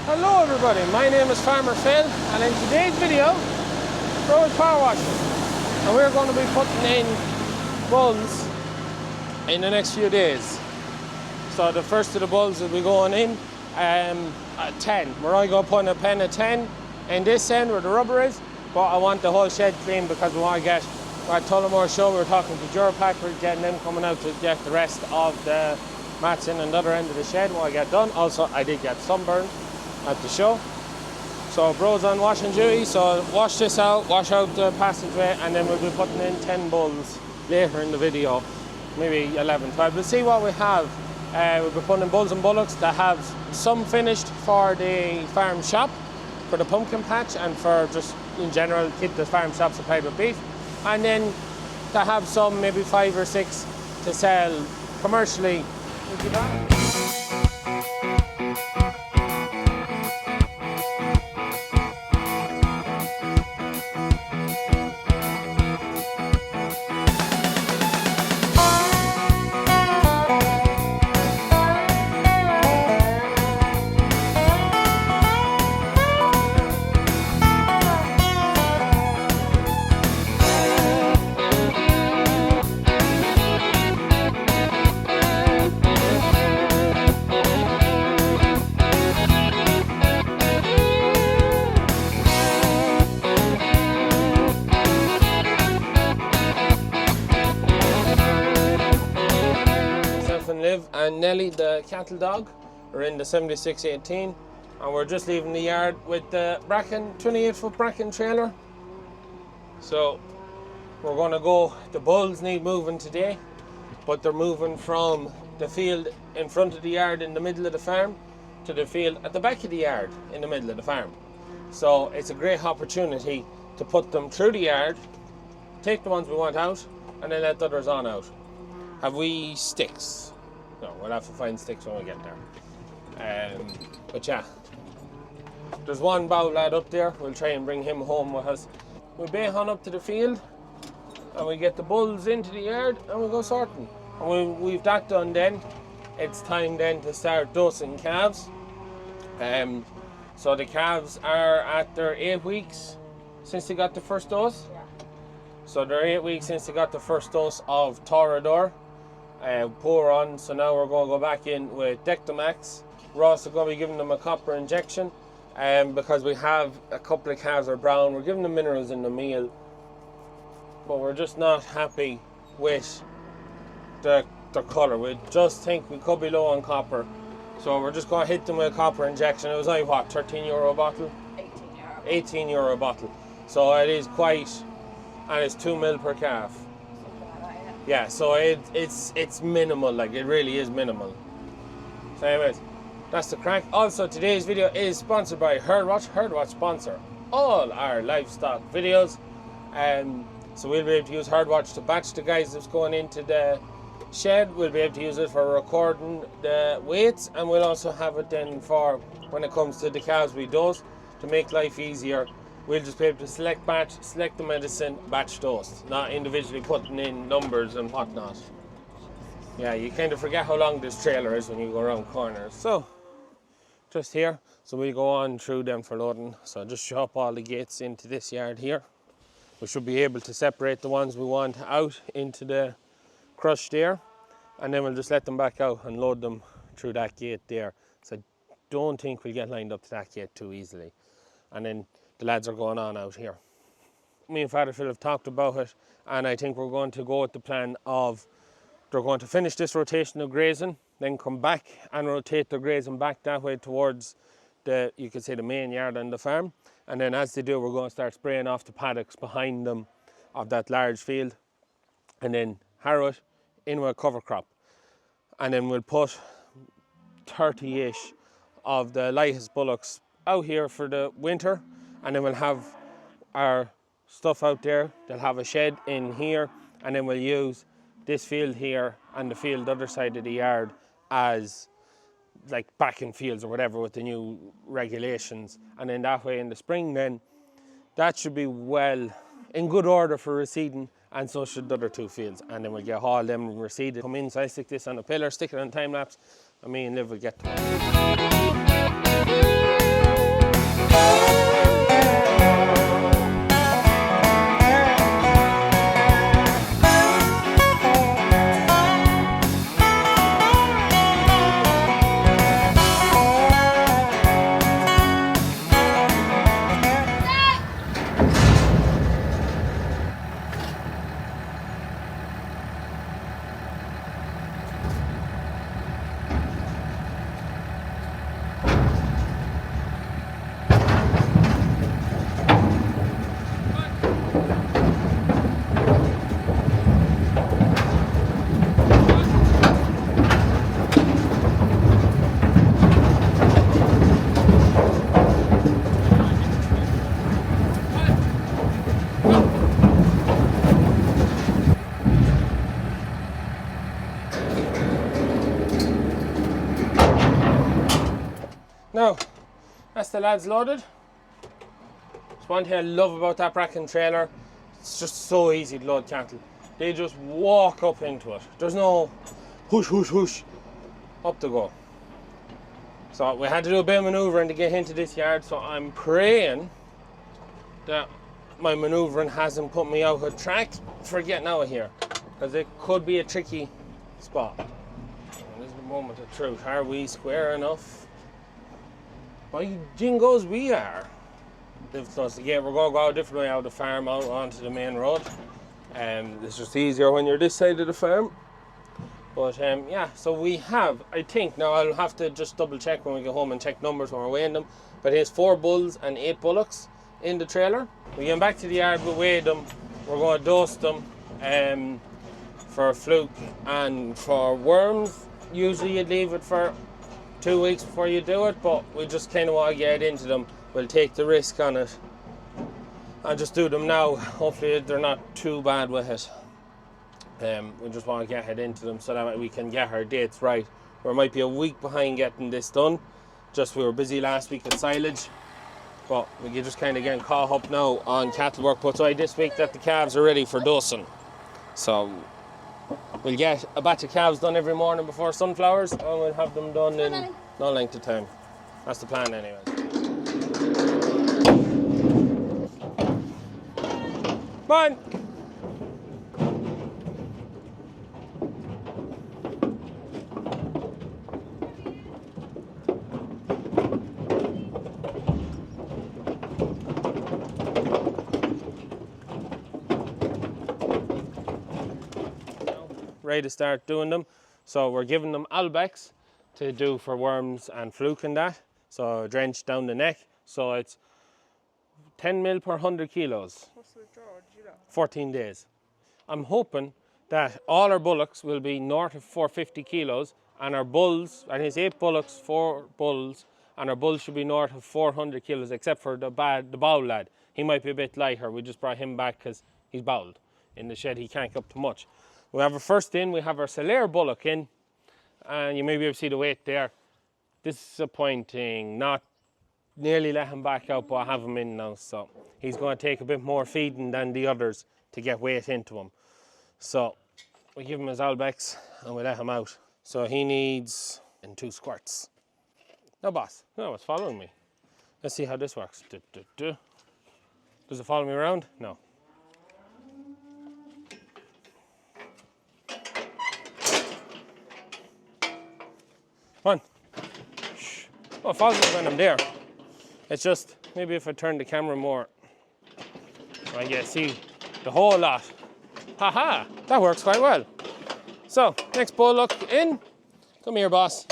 Hello everybody, my name is Farmer Phil, and in today's video we're with power washing, and we're going to be putting in bulls in the next few days. So the first of the bulls will be going in at 10. We're only going to put in a pen at 10 in this end where the rubber is, but I want the whole shed clean because we want to get, at Tullamore Show we were talking to Durpack, we're getting them coming out to get the rest of the mats in another end of the shed when I get done. Also I did get sunburn at the show. So bro's on washing duty, so wash this out, wash out the passageway, and then we'll be putting in 10 bulls later in the video, maybe 11, 12. We'll see what we have. We'll be putting in bulls and bullocks that have some finished for the farm shop, for the pumpkin patch, and for just in general keep the farm shop supplied with beef. And then to have some, maybe 5 or 6 to sell commercially. And Nelly, the cattle dog, are in the 7618, and we're just leaving the yard with the bracken, 28-foot bracken trailer. So we're going to go, the bulls need moving today, but they're moving from the field in front of the yard in the middle of the farm to the field at the back of the yard in the middle of the farm. So it's a great opportunity to put them through the yard, take the ones we want out, and then let the others on out. Have we sticks? No, we'll have to find sticks when we get there. But yeah, there's one bow lad up there. We'll try and bring him home with us. We'll bay on up to the field, and we get the bulls into the yard, and we'll go sorting. And we've that done then. It's time then to start dosing calves. So the calves are at their 8 weeks since they got the first dose. So they're 8 weeks since they got the first dose of Torador. Pour on, so now we're going to go back in with Dectomax. We're also going to be giving them a copper injection because we have a couple of calves are brown. We're giving them minerals in the meal, but we're just not happy with their colour. We just think we could be low on copper, so we're just going to hit them with a copper injection. It was like what, €13 a bottle? 18 euro a bottle. So it is quite, and it's 2 mil per calf. Yeah, so it's minimal, like it really is minimal. So anyways, that's the crack. Also, today's video is sponsored by HerdWatch. HerdWatch sponsor all our livestock videos. So we'll be able to use HerdWatch to batch the guys that's going into the shed. We'll be able to use it for recording the weights, and we'll also have it then for when it comes to the calves we dose to make life easier. We'll just be able to select batch, select the medicine, batch dose, not individually putting in numbers and whatnot. Yeah, you kind of forget how long this trailer is when you go around corners. So, just here, so we go on through them for loading. So just shove all the gates into this yard here. We should be able to separate the ones we want out into the crush there, and then we'll just let them back out and load them through that gate there. So I don't think we'll get lined up to that gate too easily. And then the lads are going on out here. Me and Father Phil have talked about it, and I think we're going to go with the plan of they're going to finish this rotation of grazing, then come back and rotate their grazing back that way towards the, you could say, the main yard on the farm. And then as they do, we're going to start spraying off the paddocks behind them of that large field, and then harrow it in with a cover crop. And then we'll put 30-ish of the lightest bullocks out here for the winter, and then we'll have our stuff out there. They'll have a shed in here, and then we'll use this field here and the field the other side of the yard as like backing fields or whatever with the new regulations. And then that way in the spring then, that should be well in good order for reseeding, and so should the other two fields. And then we'll get all them reseeded. Come in, so I stick this on a pillar, stick it on time lapse, and me and Liv will get to it. Now, that's the lads loaded. One thing I love about that Bracken trailer, it's just so easy to load cattle. They just walk up into it. There's no whoosh, whoosh, whoosh, up to go. So we had to do a bit of manoeuvring to get into this yard, so I'm praying that my manoeuvring hasn't put me out of track for getting out of here, because it could be a tricky spot. And this is the moment of truth. Are we square enough? By jingos, we are. Live close to the gate. We're going to go a different way out of the farm, out onto the main road. It's just easier when you're this side of the farm. But yeah, so we have, I think, now I'll have to just double check when we get home and check numbers when we're weighing them, but there's 4 bulls and 8 bullocks in the trailer. We get back to the yard, we weigh them, we're going to dose them for fluke and for worms. Usually you'd leave it for 2 weeks before you do it, but we just kind of want to get into them. We'll take the risk on it and just do them now. Hopefully they're not too bad with it. We just want to get into them so that we can get our dates right. We might be a week behind getting this done. Just we were busy last week with silage, but we're just kind of getting caught up now on cattle work. But so this week that the calves are ready for dosing. So we'll get a batch of calves done every morning before sunflowers, and we'll have them done in no length of time. That's the plan anyway. Come on! Ready to start doing them. So we're giving them Albex to do for worms and fluke and that. So drenched down the neck. So it's 10 mil per 100 kilos. What's the withdrawal? Did you know? 14 days. I'm hoping that all our bullocks will be north of 450 kilos, and our bulls, I think it's 8 bullocks, 4 bulls, and our bulls should be north of 400 kilos, except for the bowl lad. He might be a bit lighter. We just brought him back because he's bowled. In the shed he can't get up too much. We have our first in, we have our Solaire bullock in, and you may be able to see the weight there. Disappointing, not nearly let him back out, but I have him in now, so he's going to take a bit more feeding than the others to get weight into him. So we give him his Albex and we let him out. So he needs in 2 squirts. No, boss, no, it's following me. Let's see how this works. Does it follow me around? No. Come on. Shh. Oh, it follows me when I'm there. It's just, maybe if I turn the camera more, I get to see the whole lot. Haha, that works quite well. So, next bullock in. Come here, boss.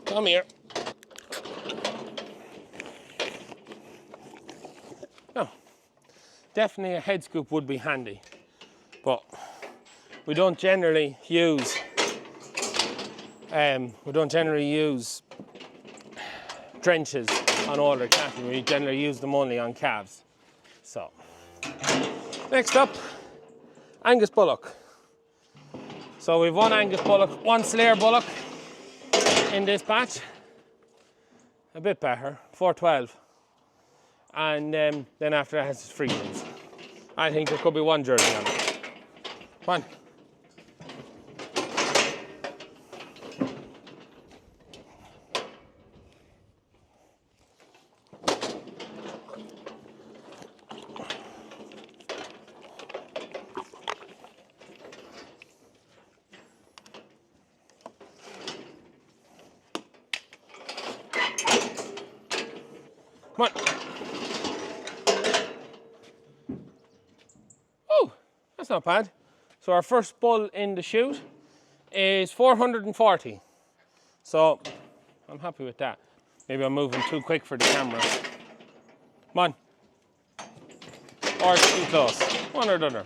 Come here. Now, definitely a head scoop would be handy, but we don't generally use drenches on older cattle. We generally use them only on calves. So, next up, Angus bullock. So we've 1 Angus bullock, 1 Solaire bullock in this batch. A bit better, 412. And then after that has his freedoms. I think there could be 1 jersey on it. Come on. Come on. Oh, that's not bad. So our first bull in the chute is 440. So I'm happy with that. Maybe I'm moving too quick for the camera. Come on. Or too close. One or the other.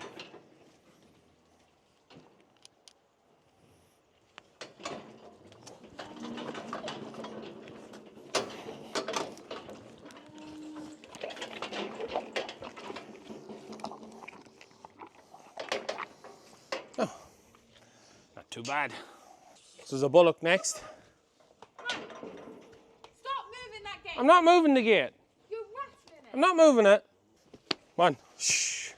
Oh, not too bad. So there's a bullock next. Stop! I'm not moving the gate. You're rattling it. I'm not moving it. Come on. Shh.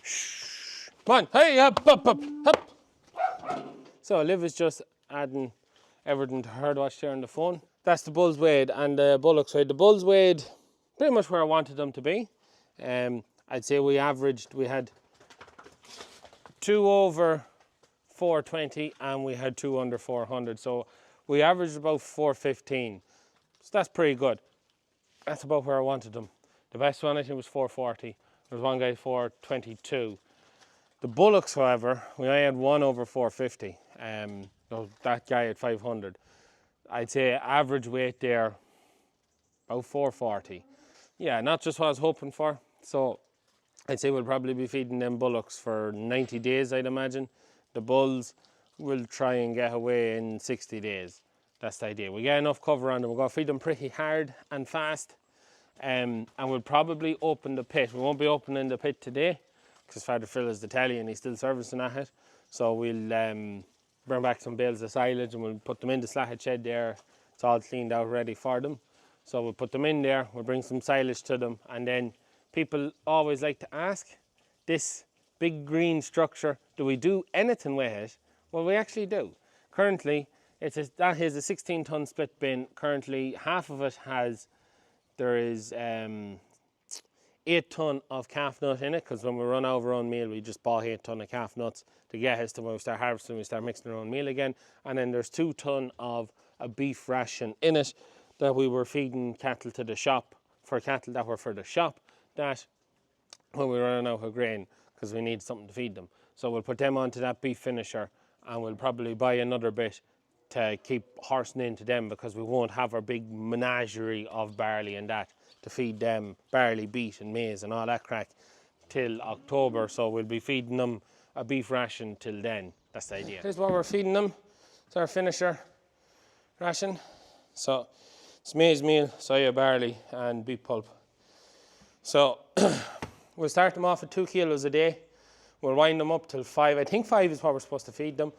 Shh. Come on. Hey, up, up, up, up. So Liv is just adding everything to her watch there on the phone. That's the bulls weighed and the bullocks weighed. The bulls weighed pretty much where I wanted them to be. I'd say we had 2 over 420 and we had 2 under 400. So we averaged about 415. So that's pretty good. That's about where I wanted them. The best one I think was 440. There was one guy 422. The bullocks, however, we only had 1 over 450. That guy at 500. I'd say average weight there about 440. Yeah, not just what I was hoping for. So I'd say we'll probably be feeding them bullocks for 90 days, I'd imagine. The bulls will try and get away in 60 days. That's the idea. We get enough cover on them. We're going to feed them pretty hard and fast. And we'll probably open the pit. We won't be opening the pit today because Father Phil is the telly and he's still servicing at it. So we'll bring back some bales of silage and we'll put them in the slatted shed there. It's all cleaned out ready for them. So we'll put them in there, we'll bring some silage to them, and then people always like to ask, this big green structure, do we do anything with it? Well, we actually do. Currently, that is a 16-ton split bin. Currently, half of it there is 8 ton of calf nut in it, because when we run over our own meal, we just bought 8 ton of calf nuts to get us to when we start harvesting, we start mixing our own meal again. And then there's 2 ton of a beef ration in it that we were feeding cattle to the shop, for cattle that were for the shop, that when we run out of grain, because we need something to feed them. So we'll put them onto that beef finisher and we'll probably buy another bit to keep horsing into them, because we won't have our big menagerie of barley and that to feed them barley, beet and maize and all that crack till October. So we'll be feeding them a beef ration till then. That's the idea. Here's what we're feeding them. It's our finisher ration. So it's maize meal, soya barley and beet pulp. So we'll start them off at 2 kilos a day. We'll wind them up till 5. I think 5 is what we're supposed to feed them.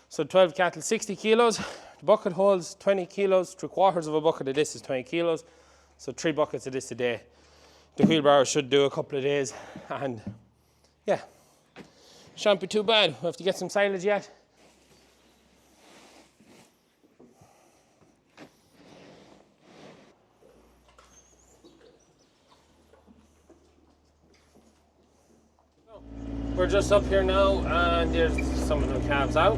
So 12 cattle, 60 kilos. The bucket holds 20 kilos. 3/4 of a bucket of this is 20 kilos. So 3 buckets of this a day. The wheelbarrow should do a couple of days. And yeah, shan't be too bad. We have to get some silage yet. We're just up here now and there's some of the calves out.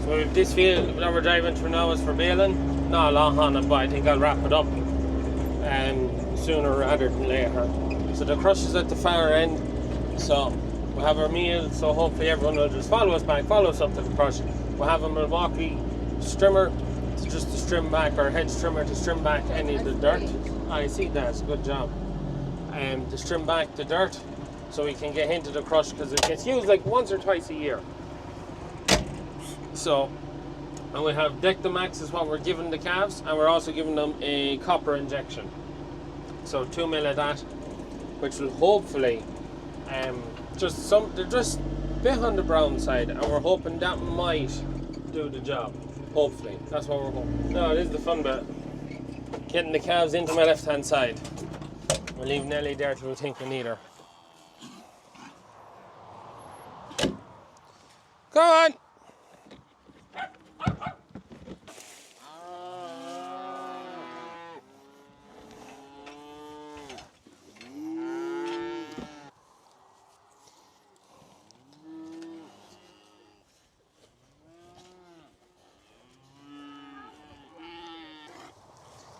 So this field that we're driving through now is for baling. Not long on it, but I think I'll wrap it up sooner rather than later. So the crush is at the far end. So we'll have our meal, so hopefully everyone will just follow us back, follow us up to the crush. We'll have a Milwaukee strimmer just to trim back, or head trimmer to trim back any of the dirt. I see that, good job. To trim back the dirt, so we can get into the crush, because it gets used like once or twice a year. So, and we have Dectomax is what we're giving the calves, and we're also giving them a copper injection. So 2 mil of that, which will hopefully, they're just a bit on the brown side, and we're hoping that might do the job. Hopefully, that's what we're hoping. No, this is the fun bit. Getting the calves into my left-hand side. We'll leave Nelly there till we think we need her. Come on!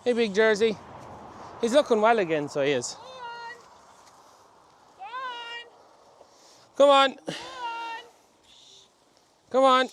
Hey, Big Jersey. He's looking well again, so he is. Come on. Come on.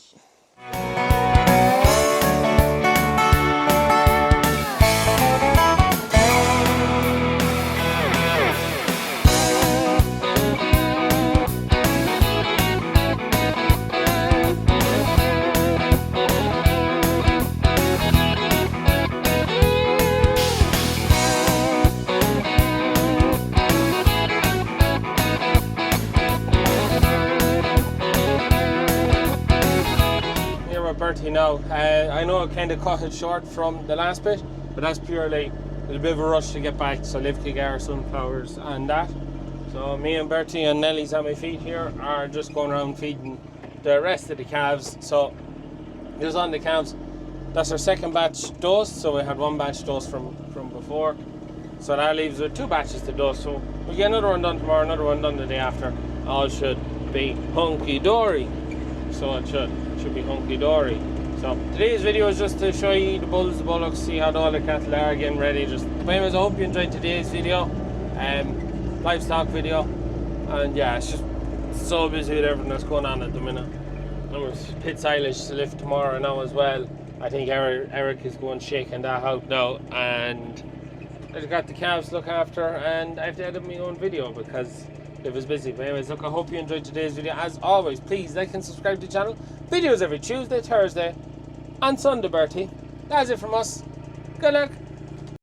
Bertie now. I know I kind of cut it short from the last bit, But that's purely a bit of a rush to get back, so Liv could get our sunflowers and that. So me and Bertie and Nellie's at my feet here are just going around feeding the rest of the calves. So just on the calves, that's our second batch dosed, so we had one batch dosed from before. So that leaves with 2 batches to dose. So we'll get another one done tomorrow, another one done the day after. All should be hunky-dory. So it should be hunky-dory. So today's video is just to show you the bulls, the bullocks, see how all the cattle are getting ready. Just, anyways, I hope you enjoyed today's video, livestock video, and yeah, it's just so busy with everything that's going on at the minute. And with pit silage to lift tomorrow now as well. I think Eric is going shaking that out now, and I've got the calves to look after, and I have to edit my own video because it was busy. But anyways, look, I hope you enjoyed today's video. As always, please like and subscribe to the channel. Videos every Tuesday, Thursday, and Sunday, Bertie. That's it from us. Good luck.